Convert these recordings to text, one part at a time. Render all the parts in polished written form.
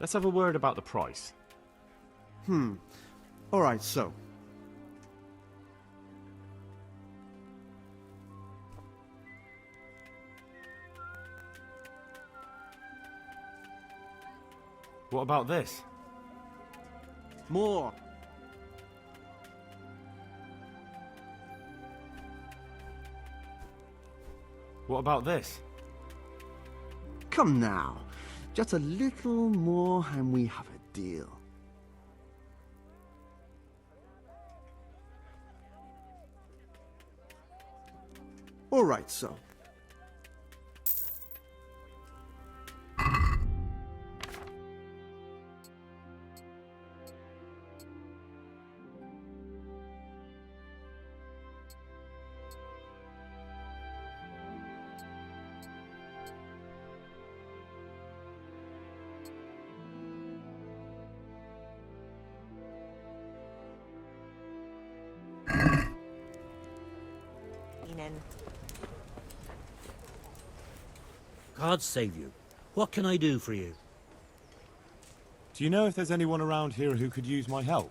Let's have a word about the price. Alright, so. What about this? More. What about this? Come now. Just a little more and we have a deal. Alright, so. God save you. What can I do for you? Do you know if there's anyone around here who could use my help?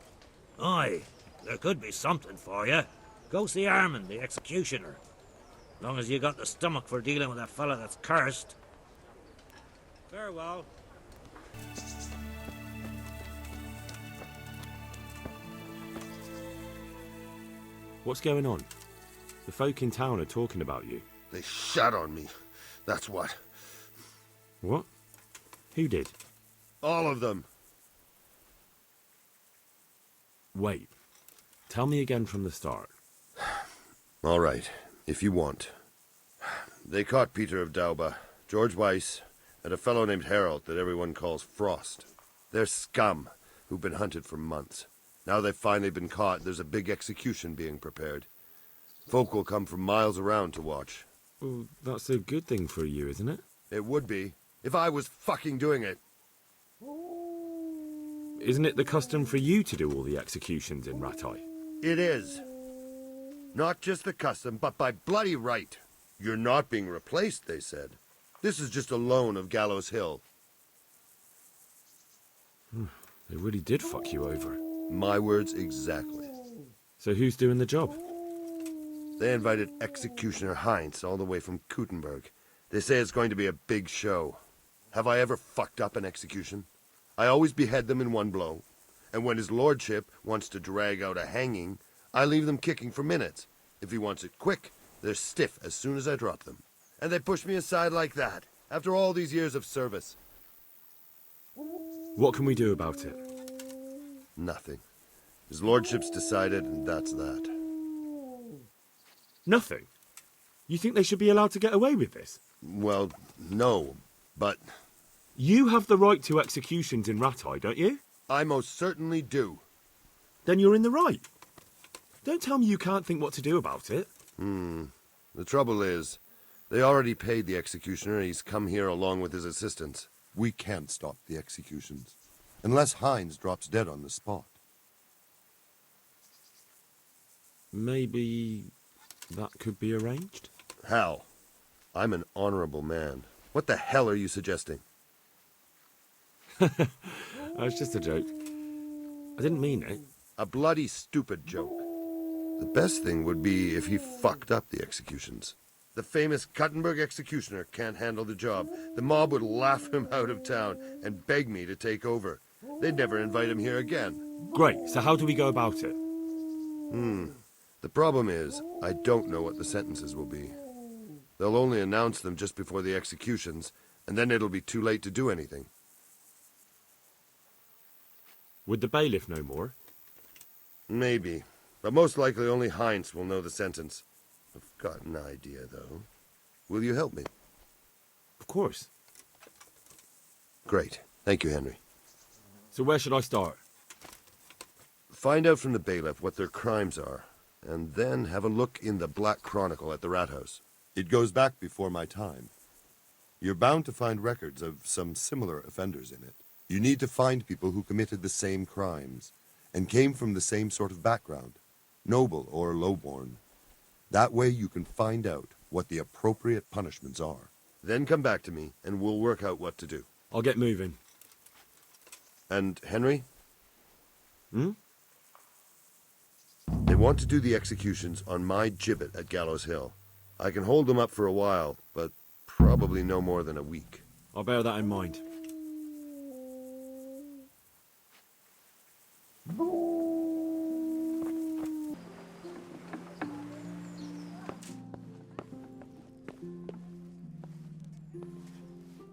Aye, there could be something for you. Go see Armand, the executioner. Long as you got the stomach for dealing with a fella that's cursed. Farewell. What's going on? The folk in town are talking about you. They shat on me. That's what. What? Who did? All of them. Wait. Tell me again from the start. All right, if you want. They caught Peter of Dauba, George Weiss, and a fellow named Harold that everyone calls Frost. They're scum who've been hunted for months. Now they've finally been caught, there's a big execution being prepared. Folk will come from miles around to watch. Well, that's a good thing for you, isn't it? It would be, if I was fucking doing it. Isn't it the custom for you to do all the executions in Rattay? It is. Not just the custom, but by bloody right. You're not being replaced, they said. This is just a loan of Gallows Hill. They really did fuck you over. My words exactly. So who's doing the job? They invited Executioner Heinz all the way from Kuttenberg. They say it's going to be a big show. Have I ever fucked up an execution? I always behead them in one blow. And when his lordship wants to drag out a hanging, I leave them kicking for minutes. If he wants it quick, they're stiff as soon as I drop them. And they push me aside like that, after all these years of service. What can we do about it? Nothing. His lordship's decided, and that's that. Nothing? You think they should be allowed to get away with this? Well, no, but You have the right to executions in Rattay, don't you? I most certainly do. Then you're in the right. Don't tell me you can't think what to do about it. The trouble is, they already paid the executioner and he's come here along with his assistants. We can't stop the executions, unless Heinz drops dead on the spot. Maybe that could be arranged? How? I'm an honorable man. What the hell are you suggesting? That was just a joke. I didn't mean it. A bloody stupid joke. The best thing would be if he fucked up the executions. The famous Kuttenberg executioner can't handle the job. The mob would laugh him out of town and beg me to take over. They'd never invite him here again. Great, so how do we go about it? The problem is, I don't know what the sentences will be. They'll only announce them just before the executions, and then it'll be too late to do anything. Would the bailiff know more? Maybe, but most likely only Heinz will know the sentence. I've got an idea, though. Will you help me? Of course. Great. Thank you, Henry. So where should I start? Find out from the bailiff what their crimes are, and then have a look in the Black Chronicle at the Rat House. It goes back before my time. You're bound to find records of some similar offenders in it. You need to find people who committed the same crimes and came from the same sort of background, noble or lowborn. That way you can find out what the appropriate punishments are. Then come back to me, and we'll work out what to do. I'll get moving. And Henry? Hmm? They want to do the executions on my gibbet at Gallows Hill. I can hold them up for a while, but probably no more than a week. I'll bear that in mind.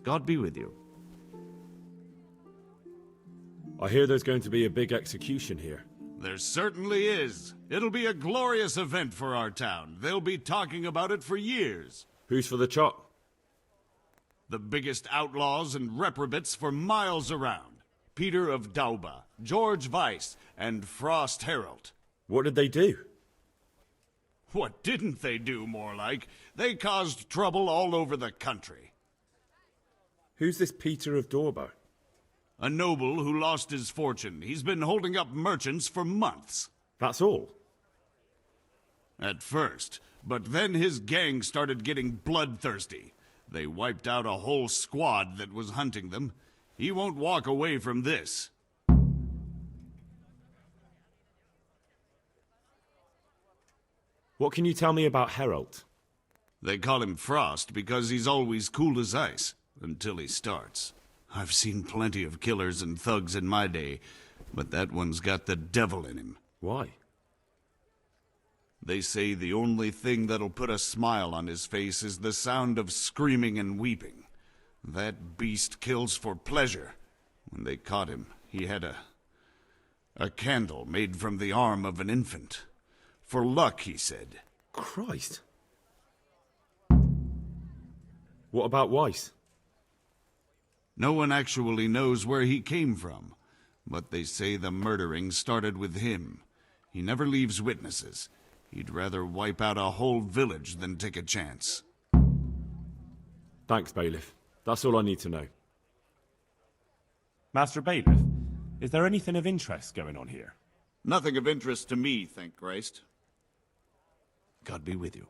God be with you. I hear there's going to be a big execution here. There certainly is. It'll be a glorious event for our town. They'll be talking about it for years. Who's for the chop? The biggest outlaws and reprobates for miles around. Peter of Dauba, George Weiss, and Frost Herald. What did they do? What didn't they do, more like? They caused trouble all over the country. Who's this Peter of Dorber? A noble who lost his fortune. He's been holding up merchants for months. That's all? At first, but then his gang started getting bloodthirsty. They wiped out a whole squad that was hunting them. He won't walk away from this. What can you tell me about Herald? They call him Frost because he's always cool as ice, until he starts. I've seen plenty of killers and thugs in my day, but that one's got the devil in him. Why? They say the only thing that'll put a smile on his face is the sound of screaming and weeping. That beast kills for pleasure. When they caught him, he had a candle made from the arm of an infant. For luck, he said. Christ. What about Weiss? No one actually knows where he came from, but they say the murdering started with him. He never leaves witnesses. He'd rather wipe out a whole village than take a chance. Thanks, Bailiff. That's all I need to know. Master Bailiff, is there anything of interest going on here? Nothing of interest to me, thank Christ. God be with you.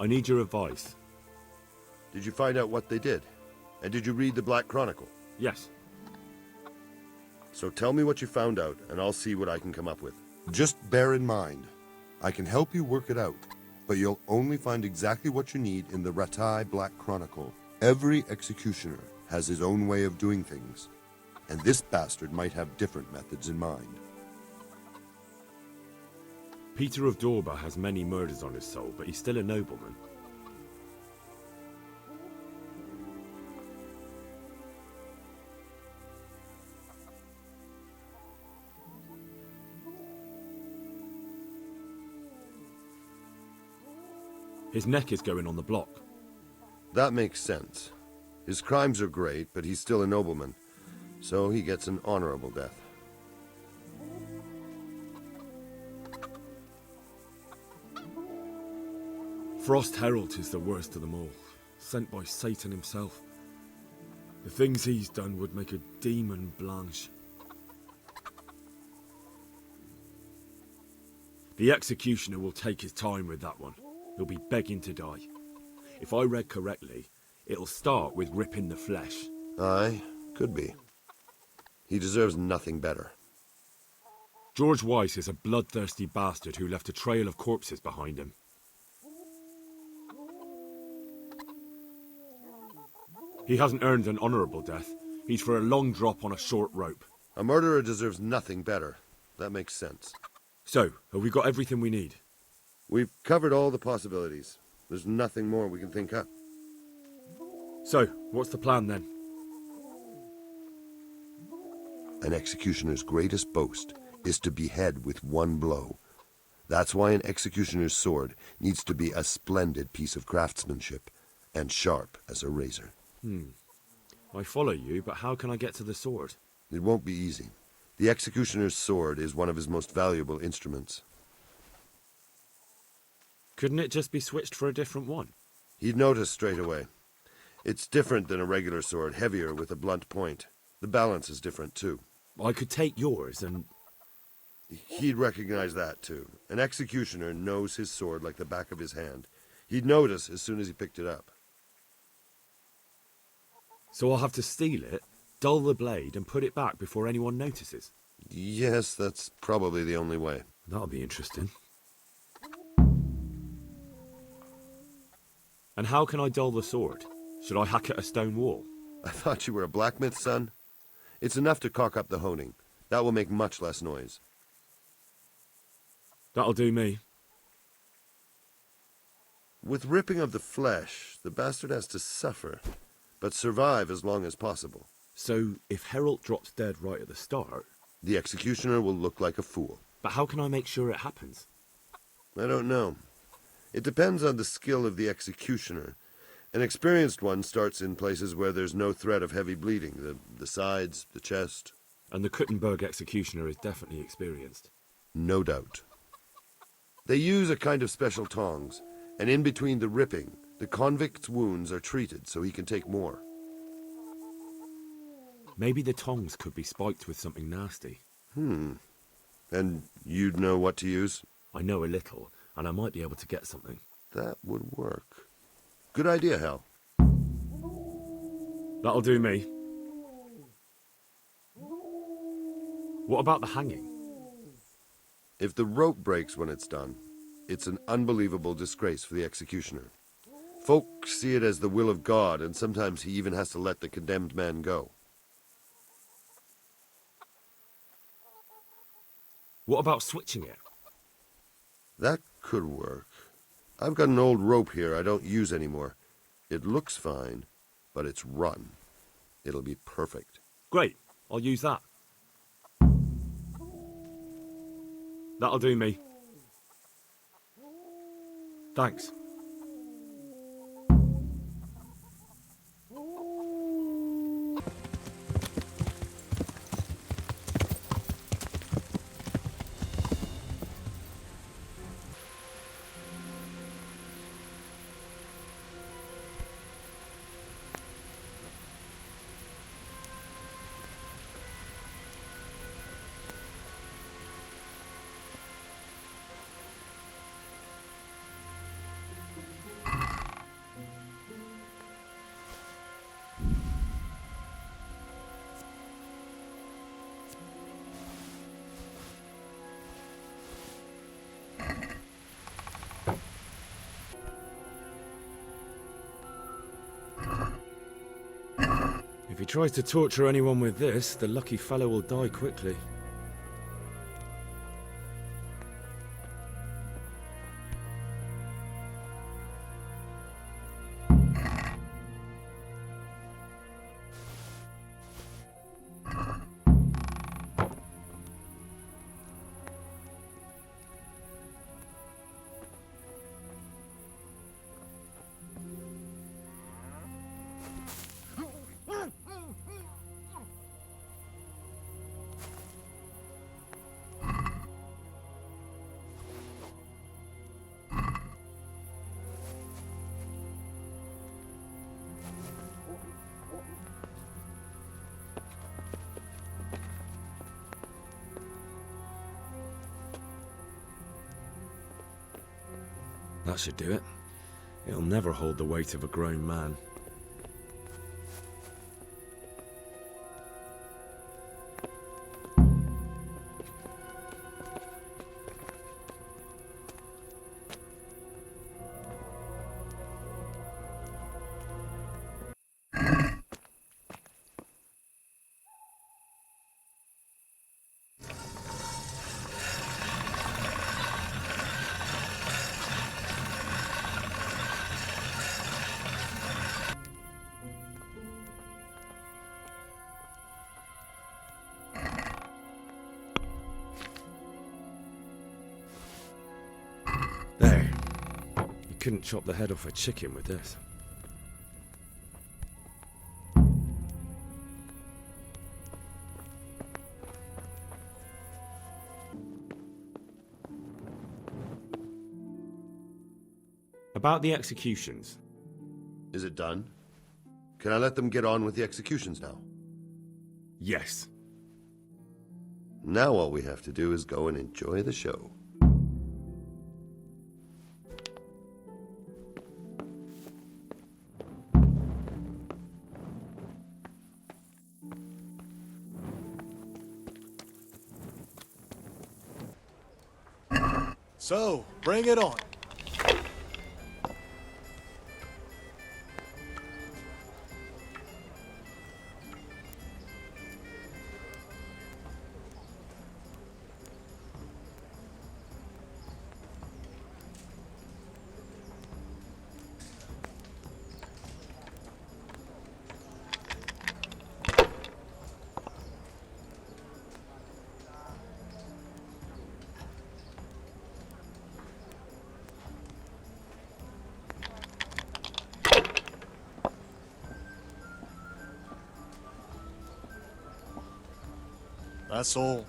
I need your advice. Did you find out what they did? And did you read the Black Chronicle? Yes. So tell me what you found out, and I'll see what I can come up with. Just bear in mind, I can help you work it out, but you'll only find exactly what you need in the Ratai Black Chronicle. Every executioner has his own way of doing things, and this bastard might have different methods in mind. Peter of Dorber has many murders on his soul, but he's still a nobleman. His neck is going on the block. That makes sense. His crimes are great, but he's still a nobleman, so he gets an honorable death. Frost Herald is the worst of them all, sent by Satan himself. The things he's done would make a demon blanch. The executioner will take his time with that one. He'll be begging to die. If I read correctly, it'll start with ripping the flesh. Aye, could be. He deserves nothing better. George Weiss is a bloodthirsty bastard who left a trail of corpses behind him. He hasn't earned an honourable death. He's for a long drop on a short rope. A murderer deserves nothing better. That makes sense. So, have we got everything we need? We've covered all the possibilities. There's nothing more we can think up. So, what's the plan then? An executioner's greatest boast is to behead with one blow. That's why an executioner's sword needs to be a splendid piece of craftsmanship and sharp as a razor. I follow you, but how can I get to the sword? It won't be easy. The executioner's sword is one of his most valuable instruments. Couldn't it just be switched for a different one? He'd notice straight away. It's different than a regular sword, heavier with a blunt point. The balance is different too. I could take yours and... He'd recognize that too. An executioner knows his sword like the back of his hand. He'd notice as soon as he picked it up. So I'll have to steal it, dull the blade, and put it back before anyone notices? Yes, that's probably the only way. That'll be interesting. And how can I dull the sword? Should I hack at a stone wall? I thought you were a blacksmith, son. It's enough to cock up the honing. That will make much less noise. That'll do me. With ripping of the flesh, the bastard has to suffer, but survive as long as possible. So, if Herald drops dead right at the start... The executioner will look like a fool. But how can I make sure it happens? I don't know. It depends on the skill of the executioner. An experienced one starts in places where there's no threat of heavy bleeding, the sides, the chest. And the Kuttenberg executioner is definitely experienced. No doubt. They use a kind of special tongs, and in between the ripping, the convict's wounds are treated so he can take more. Maybe the tongs could be spiked with something nasty. And you'd know what to use? I know a little, and I might be able to get something. That would work. Good idea, Hal. That'll do me. What about the hanging? If the rope breaks when it's done, it's an unbelievable disgrace for the executioner. Folk see it as the will of God, and sometimes he even has to let the condemned man go. What about switching it? That could work. I've got an old rope here I don't use anymore. It looks fine, but it's run. It'll be perfect. Great, I'll use that. That'll do me. Thanks. If he tries to torture anyone with this, the lucky fellow will die quickly. That should do it. It'll never hold the weight of a grown man. couldn't chop the head off a chicken with this. About the executions. Is it done? Can I let them get on with the executions now? Yes. Now all we have to do is go and enjoy the show. So, bring it on. That's all.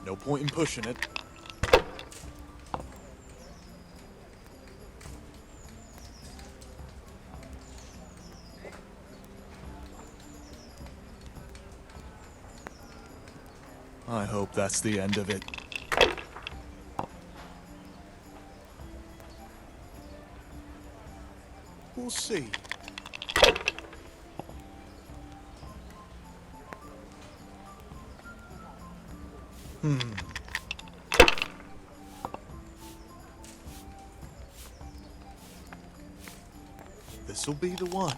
No point in pushing it. I hope that's the end of it. We'll see. This'll be the one.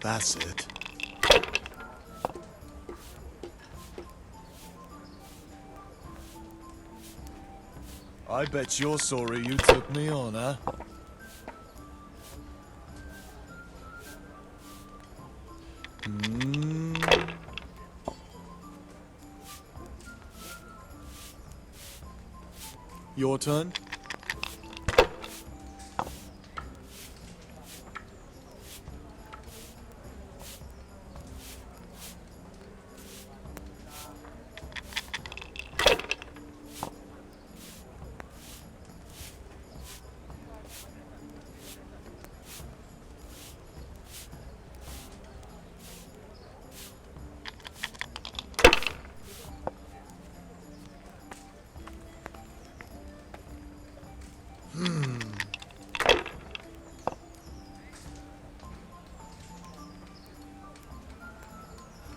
That's it. I bet you're sorry you took me on, huh? Your turn.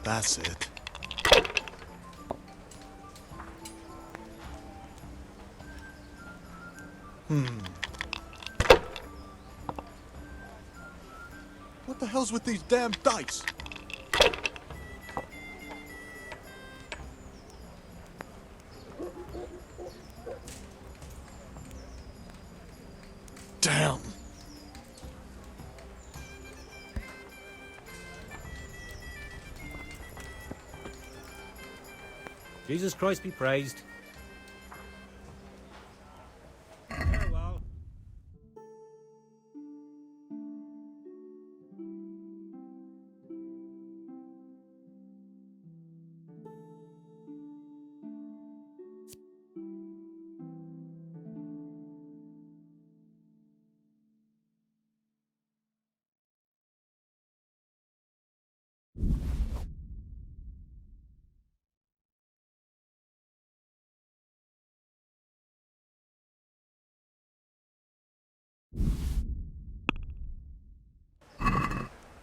That's it. What the hell's with these damn dice? Damn. Jesus Christ be praised. Farewell.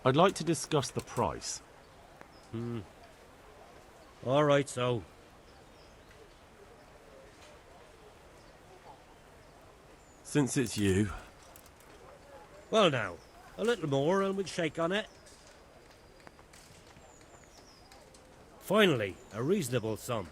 I'd like to discuss the price. All right, so. Since it's you, Well now, a little more and we'll shake on it. Finally, a reasonable sum.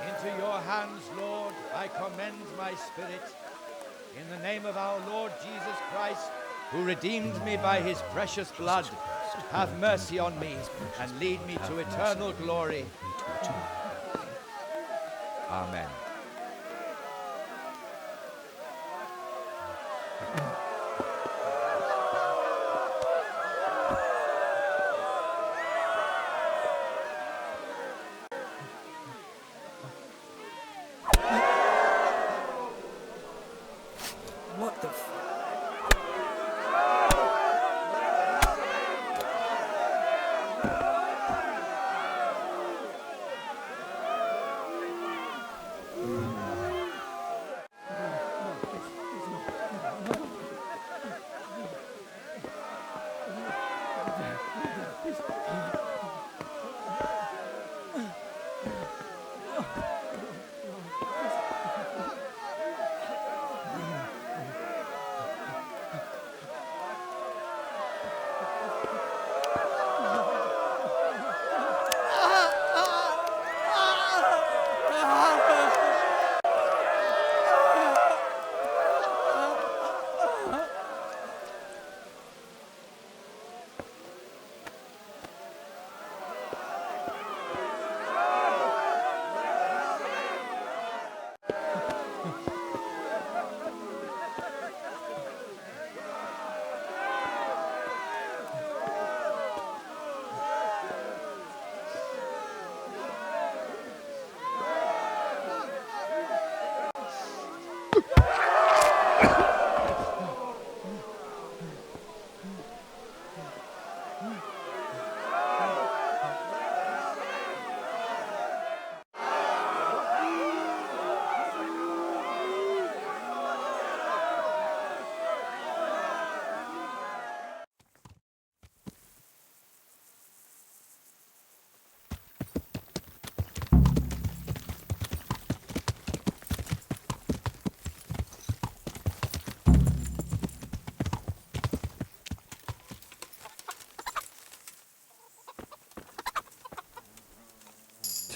Into your hands, Lord, I commend my spirit. In the name of our Lord Jesus Christ, who redeemed me by his precious blood, have mercy on me and lead me to eternal glory. Amen. What the f...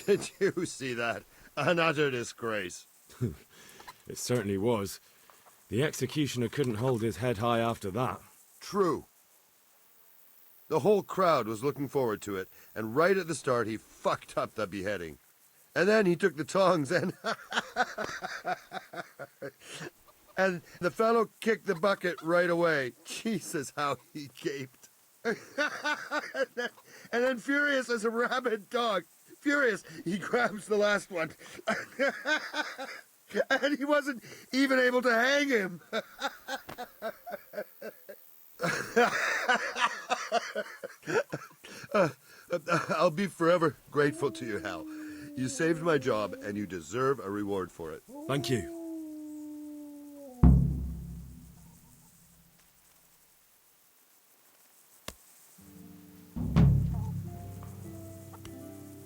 Did you see that? An utter disgrace. It certainly was. The executioner couldn't hold his head high after that. True. The whole crowd was looking forward to it, and right at the start he fucked up the beheading. And then he took the tongs and... and the fellow kicked the bucket right away. Jesus, how he gaped. and then furious as a rabid dog, furious, he grabs the last one. And he wasn't even able to hang him. I'll be forever grateful to you, Hal. You saved my job, and you deserve a reward for it. Thank you.